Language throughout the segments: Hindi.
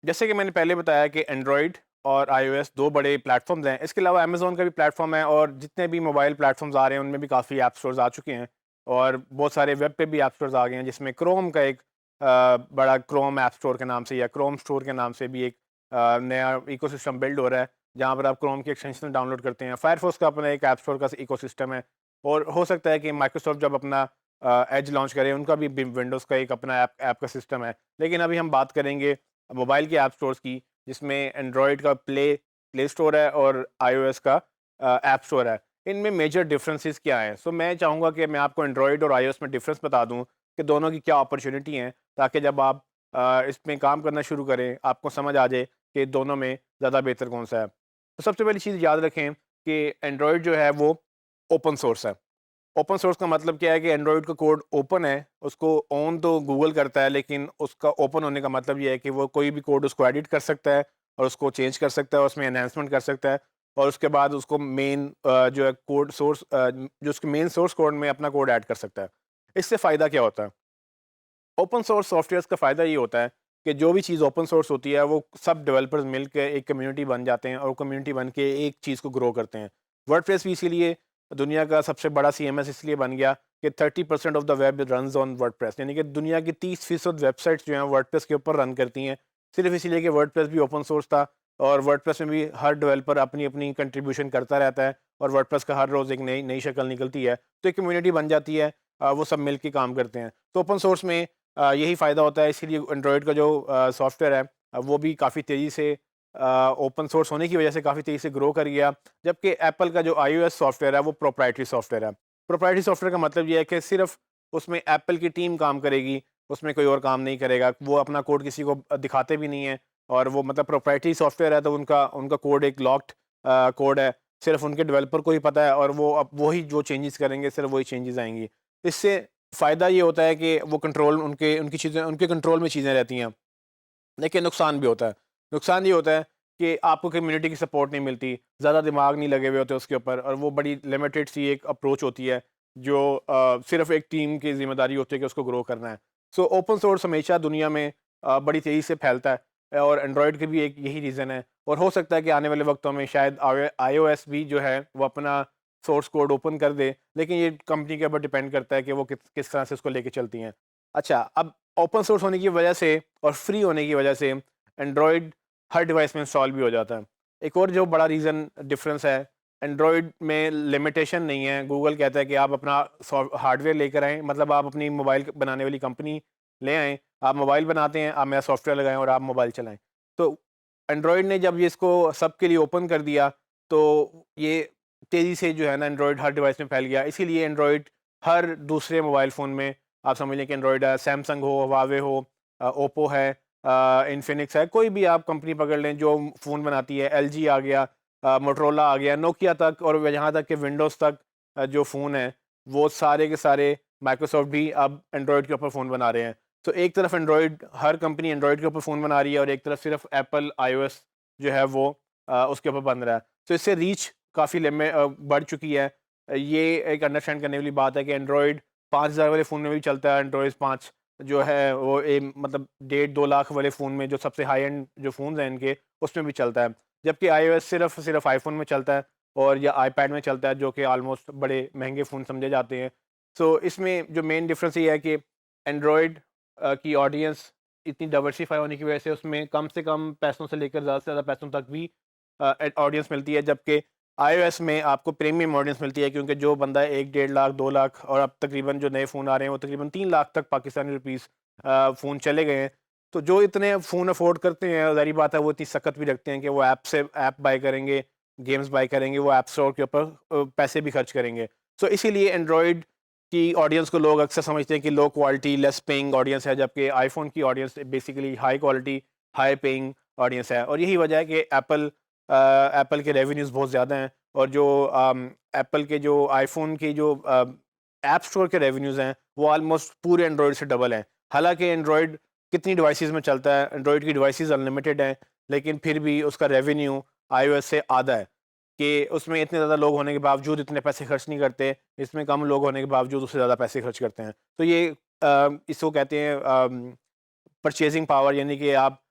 जैसे कि मैंने पहले बताया कि एंड्रॉयड और आईओएस दो बड़े प्लेटफॉर्म्स हैं। इसके अलावा अमेज़न का भी प्लेटफॉर्म है और जितने भी मोबाइल प्लेटफॉर्म्स आ रहे हैं उनमें भी काफ़ी ऐप स्टोर्स आ चुके हैं और बहुत सारे वेब पे भी ऐप स्टोर्स आ गए हैं, जिसमें क्रोम का एक बड़ा क्रोम ऐप स्टोर के नाम से या क्रोम स्टोर के नाम से भी एक नया इकोसिस्टम बिल्ड हो रहा है, जहाँ पर आप क्रोम की एक्सटेंशन डाउनलोड करते हैं। फायरफॉक्स का अपना एक ऐप स्टोर का इकोसिस्टम है और हो सकता है कि माइक्रोसॉफ्ट जब अपना एज लॉन्च करे उनका भी विंडोज़ का एक अपना ऐप का सिस्टम है। लेकिन अभी हम बात करेंगे मोबाइल के ऐप स्टोर्स की, जिसमें एंड्रॉयड का प्ले स्टोर है और आईओएस का ऐप स्टोर है। इनमें मेजर डिफरेंसेस क्या हैं? सो मैं चाहूँगा कि मैं आपको एंड्रॉयड और आईओएस में डिफरेंस बता दूँ कि दोनों की क्या अपॉर्चुनिटी हैं, ताकि जब आप इसमें काम करना शुरू करें, आपको समझ आ जाए कि दोनों में ज़्यादा बेहतर कौन-सा है। तो सबसे पहली चीज़ याद रखें कि एंड्रॉयड जो है वो ओपन सोर्स है। ओपन सोर्स का मतलब क्या है कि एंड्रॉयड का कोड ओपन है, उसको ऑन तो गूगल करता है, लेकिन उसका ओपन होने का मतलब ये है कि वो कोई भी कोड उसको एडिट कर सकता है और उसको चेंज कर सकता है, उसमें एनहांसमेंट कर सकता है और उसके बाद उसको मेन जो है कोड सोर्स जो उसके मेन सोर्स कोड में अपना कोड ऐड कर सकता है। इससे फ़ायदा क्या होता है? ओपन सोर्स सॉफ्टवेयर्स का फ़ायदा ये होता है कि जो भी चीज़ ओपन सोर्स होती है वो सब डेवलपर्स मिल के एक कम्युनिटी बन जाते हैं और कम्युनिटी बन के एक चीज़ को ग्रो करते हैं। वर्डप्रेस भी इसीलिए दुनिया का सबसे बड़ा सीएमएस इसलिए बन गया कि 30% of the web runs on WordPress, यानी कि दुनिया की 30% वेबसाइट्स जो हैं वर्डप्रेस के ऊपर रन करती हैं। सिर्फ इसीलिए कि वर्डप्रेस भी ओपन सोर्स था और वर्डप्रेस में भी हर डेवलपर अपनी अपनी कंट्रीब्यूशन करता रहता है और वर्डप्रेस का हर रोज़ एक नई नई शक्ल निकलती है, तो एक कम्युनिटी बन जाती है। वो सब मिल के काम करते हैं। तो ओपन सोर्स में यही फ़ायदा होता है, इसीलिए एंड्रॉयड का जो सॉफ्टवेयर है वो भी काफ़ी तेज़ी से ओपन सोर्स होने की वजह से काफ़ी तेज़ी से ग्रो कर गया। जबकि एप्पल का जो आईओएस सॉफ्टवेयर है वो प्रोप्राइटरी सॉफ्टवेयर है। प्रोप्राइटरी सॉफ्टवेयर का मतलब ये है कि सिर्फ़ उसमें एप्पल की टीम काम करेगी, उसमें कोई और काम नहीं करेगा। वो अपना कोड किसी को दिखाते भी नहीं हैं और वो मतलब प्रोप्राइटरी सॉफ्टवेयर है, तो उनका उनका कोड एक लॉक्ड कोड है। सिर्फ़ उनके डेवलपर को ही पता है और वो अब वही जो चेंजेज़ करेंगे सिर्फ़ वही चेंजेज़ आएँगी। इससे फ़ायदा ये होता है कि वो कंट्रोल उनके उनकी चीज़ें उनके कंट्रोल में चीज़ें रहती हैं, लेकिन नुकसान भी होता है। नुकसान ये होता है कि आपको कम्युनिटी की सपोर्ट नहीं मिलती, ज़्यादा दिमाग नहीं लगे हुए होते उसके ऊपर और वो बड़ी लिमिटेड सी एक अप्रोच होती है जो सिर्फ़ एक टीम की ज़िम्मेदारी होती है कि उसको ग्रो करना है। सो ओपन सोर्स हमेशा दुनिया में बड़ी तेज़ी से फैलता है और एंड्रॉयड के भी एक यही रीज़न है और हो सकता है कि आने वाले वक्तों में शायद आईओएस भी जो है वो अपना सोर्स कोड ओपन कर दे, लेकिन ये कंपनी के ऊपर डिपेंड करता है कि वो किस किस तरह से उसको लेके चलती हैं। अच्छा, अब ओपन सोर्स होने की वजह से और फ्री होने की वजह से एंड्रॉयड हर डिवाइस में इंस्टॉल भी हो जाता है। एक और जो बड़ा रीज़न डिफरेंस है, एंड्रॉयड में लिमिटेशन नहीं है। गूगल कहता है कि आप अपना हार्डवेयर लेकर आएँ, मतलब आप अपनी मोबाइल बनाने वाली कंपनी ले आएँ, आप मोबाइल बनाते हैं, आप मेरा सॉफ्टवेयर लगाएँ और आप मोबाइल चलाएँ। तो एंड्रॉयड ने जब ये इसको सबके लिए ओपन कर दिया, तो ये तेज़ी से जो है ना एंड्रॉयड हर डिवाइस में फैल गया। इसीलिए एंड्रॉयड हर दूसरे मोबाइल फ़ोन में आप समझ लें कि एंड्रॉयड है, सैमसंग हो, हुआवे हो, ओप्पो है, इन्फिनिक्स है, कोई भी आप कंपनी पकड़ लें जो फ़ोन बनाती है, एलजी आ गया, मोटोरोला आ गया, नोकिया तक और यहाँ तक कि विंडोज़ तक जो फ़ोन हैं, वो सारे के सारे माइक्रोसॉफ्ट भी अब एंड्रॉयड के ऊपर फ़ोन बना रहे हैं। तो एक तरफ एंड्रॉयड हर कंपनी एंड्रॉयड के ऊपर फ़ोन बना रही है और एक तरफ सिर्फ एप्पल आईओएस जो है वो उसके ऊपर बन रहा है। तो इससे रीच काफ़ी बढ़ चुकी है। ये एक अंडरस्टैंड करने वाली बात है कि एंड्रॉयड 5000 वाले फ़ोन में भी चलता है, एंड्रॉयड 5 जो है वो मतलब डेढ़ 2 लाख वाले फ़ोन में जो सबसे हाई एंड जो फ़ोन्स हैं इनके, उसमें भी चलता है। जबकि आईओएस सिर्फ़ आईफ़ोन में चलता है और या आईपैड में चलता है, जो कि ऑलमोस्ट बड़े महँगे फ़ोन समझे जाते हैं। सो इसमें जो मेन डिफ़रेंस ये है कि एंड्रॉयड की ऑडियंस इतनी डाइवर्सिफ़ाई होने की वजह से कम पैसों से लेकर ज़्यादा से ज़्यादा पैसों तक भी ऑडियंस मिलती है, जबकि आईओएस में आपको प्रीमियम ऑडियंस मिलती है, क्योंकि जो बंदा 1 डेढ़ लाख, 2 लाख और अब तकरीबन जो नए फ़ोन आ रहे हैं वो तकरीबन 3 लाख तक पाकिस्तानी रुपीस फ़ोन चले गए हैं। तो जो इतने फ़ोन अफ़ोर्ड करते हैं, ज़ाहिर बात है वो इतनी सख्त भी रखते हैं कि वो ऐप बाय करेंगे, गेम्स बाय करेंगे, वो ऐप स्टोर के ऊपर पैसे भी खर्च करेंगे। सो इसीलिए एंड्रॉयड की ऑडियंस को लोग अक्सर समझते हैं कि low quality, less paying audience है, जबकि आईफ़ोन की audience basically high quality, high paying audience है और यही वजह है कि एप्पल के रेवेन्यूज़ बहुत ज़्यादा हैं और जो एप्पल के जो आईफ़ोन के जो ऐप स्टोर के रेवेन्यूज़ हैं, वो ऑलमोस्ट पूरे एंड्रॉयड से डबल हैं। हालाँकि एंड्रॉयड कितनी डिवाइसेज़ में चलता है, एंड्रॉयड की डिवाइसेज़ अनलिमिटेड हैं, लेकिन फिर भी उसका रेवेन्यू आईओएस से आधा है, कि उसमें इतने ज़्यादा लोग होने के बावजूद इतने पैसे खर्च नहीं करते, इसमें कम लोग होने के बावजूद उससे ज़्यादा पैसे खर्च करते हैं। तो ये इसको कहते हैं परचेज़िंग पावर, यानी कि आप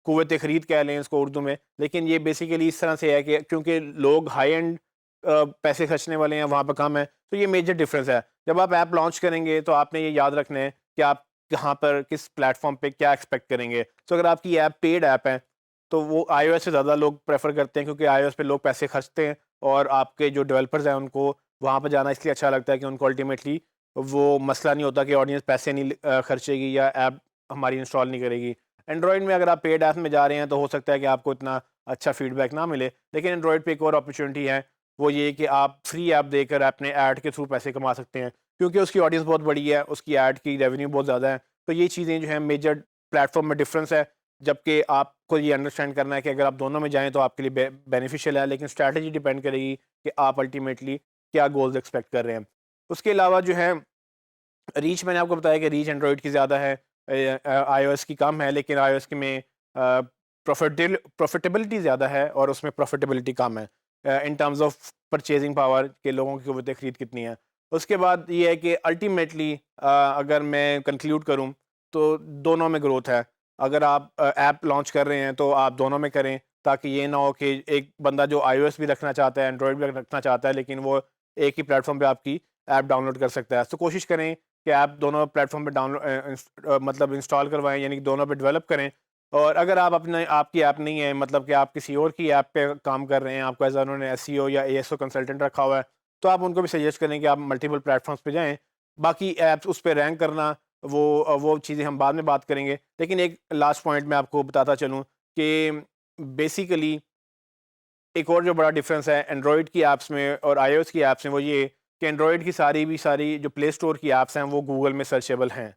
कुव्वत ख़रीद कह लें इसको उर्दू में, लेकिन ये बेसिकली इस तरह से है कि क्योंकि लोग हाई एंड पैसे खर्चने वाले हैं वहाँ पर कम है, तो ये मेजर डिफरेंस है। जब आप ऐप लॉन्च करेंगे तो आपने ये याद रखना है कि आप कहाँ पर किस प्लेटफॉर्म पे क्या एक्सपेक्ट करेंगे। तो अगर आपकी ऐप पेड ऐप है तो वो iOS से ज़्यादा लोग प्रेफर करते हैं, क्योंकि iOS पे लोग पैसे खर्चते हैं और आपके जो डेवलपर्स हैं उनको वहाँ पर जाना इसलिए अच्छा लगता है कि उनको अल्टीमेटली वो मसला नहीं होता कि ऑडियंस पैसे नहीं खर्चेगी या ऐप हमारी इंस्टॉल नहीं करेगी। एंड्रॉयड में अगर आप पेड ऐप में जा रहे हैं तो हो सकता है कि आपको इतना अच्छा फीडबैक ना मिले, लेकिन एंड्रॉयड पे एक और अपॉर्चुनिटी है, वो ये कि आप फ्री ऐप देकर अपने ऐड के थ्रू पैसे कमा सकते हैं, क्योंकि उसकी ऑडियंस बहुत बड़ी है, उसकी ऐड की रेवेन्यू बहुत ज़्यादा है। तो ये चीज़ें जो हैं मेजर प्लेटफॉर्म में डिफरेंस है, जबकि आपको ये अंडरस्टैंड करना है कि अगर आप दोनों में जाएँ तो आपके लिए बेनिफिशियल है, लेकिन स्ट्रैटेजी डिपेंड करेगी कि आप अल्टीमेटली क्या गोल्स एक्सपेक्ट कर रहे हैं। उसके अलावा जो है रीच, मैंने आपको बताया कि रीच एंड्रॉयड की ज़्यादा है, iOS की कम है, लेकिन iOS की में प्रॉफिटेबिलिटी ज़्यादा है और उसमें प्रॉफिटेबिलिटी कम है in terms of purchasing power के लोगों की क़ुव्वत ख़रीद कितनी है। उसके बाद ये है कि अल्टीमेटली अगर मैं कंक्लूड करूँ तो दोनों में ग्रोथ है। अगर आप ऐप लॉन्च कर रहे हैं तो आप दोनों में करें, ताकि ये ना हो कि एक बंदा जो iOS भी रखना चाहता है, एंड्रॉयड भी रखना चाहता है, लेकिन वो एक ही प्लेटफॉर्म पे आपकी ऐप डाउनलोड कर सकता है। तो कोशिश करें कि आप दोनों प्लेटफॉर्म पे मतलब इंस्टॉल करवाएं, यानी कि दोनों पे डेवलप करें। और अगर आप अपने आपकी ऐप नहीं है, मतलब कि आप किसी और की ऐप पे काम कर रहे हैं, आपको एज उन्होंने एसईओ या एएसओ कंसल्टेंट रखा हुआ है, तो आप उनको भी सजेस्ट करें कि आप मल्टीपल प्लेटफॉर्म्स पे जाएं। बाकी ऐप्स उस पर रैंक करना, वो चीज़ें हम बाद में बात करेंगे, लेकिन एक लास्ट पॉइंट मैं आपको बताता चलूँ कि बेसिकली एक और जो बड़ा डिफरेंस है एंड्रॉयड की ऐप्स में और iOS की ऐप्स में, वो ये कि एंड्रॉयड की सारी जो प्ले स्टोर की ऐप्स हैं वो गूगल में सर्चेबल हैं,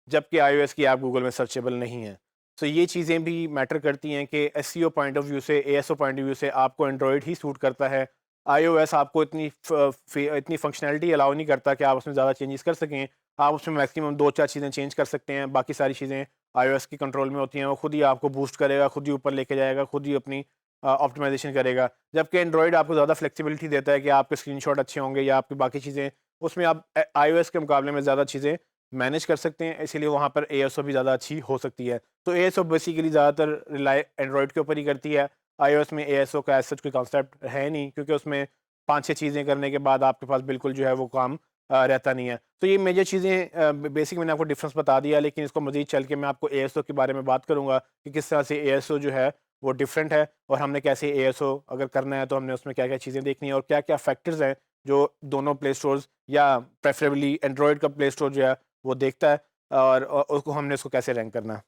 जबकि iOS की ऐप गूगल में सर्चेबल नहीं है। तो ये चीज़ें भी मैटर करती हैं कि एसईओ पॉइंट ऑफ व्यू से, एएसओ पॉइंट ऑफ व्यू से आपको एंड्रॉयड ही सूट करता है। iOS आपको इतनी फंक्शनैलिटी अलाउ नहीं करता कि आप उसमें ज़्यादा चेंजेस कर सकें। आप उसमें मैक्सिमम 2-4 चीज़ें चेंज कर सकते हैं, बाकी सारी चीज़ें iOS की कंट्रोल में होती हैं। वो खुद ही आपको बूस्ट करेगा, खुद ही ऊपर लेके जाएगा, खुद ही अपनी ऑप्टिमाइज़ेशन करेगा। जबकि एंड्रॉयड आपको ज़्यादा फ्लेक्सिबिलिटी देता है कि आपके स्क्रीनशॉट अच्छे होंगे या आपकी बाकी चीज़ें, उसमें आप iOS के मुकाबले में ज़्यादा चीज़ें मैनेज कर सकते हैं, इसीलिए वहाँ पर एएसओ भी ज़्यादा अच्छी हो सकती है। तो एएसओ बेसिकली ज़्यादातर रिलाय एंड्रॉयड के ऊपर ही करती है। iOS में एएसओ का एज़ सच कोई कॉन्सेप्ट है नहीं, क्योंकि उसमें 5-6 चीज़ें करने के बाद आपके पास बिल्कुल जो है वो काम रहता नहीं है। तो ये मेजर चीज़ें बेसिक मैंने आपको डिफरेंस बता दिया, लेकिन इसको मज़ीद चल के मैं आपको एएसओ के बारे में बात करूँगा कि किस तरह से एएसओ जो है वो डिफरेंट है, और हमने कैसे एएसओ अगर करना है तो हमने उसमें क्या-क्या चीज़ें देखनी है और क्या-क्या फैक्टर्स हैं जो दोनों प्ले स्टोर्स या प्रेफरेबली एंड्रॉयड का प्ले स्टोर जो है वो देखता है, और उसको कैसे रैंक करना है।